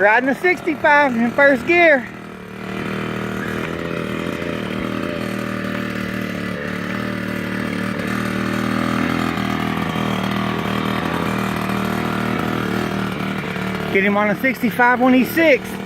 Riding a 65 in first gear. Get him on a 65 when he's 6.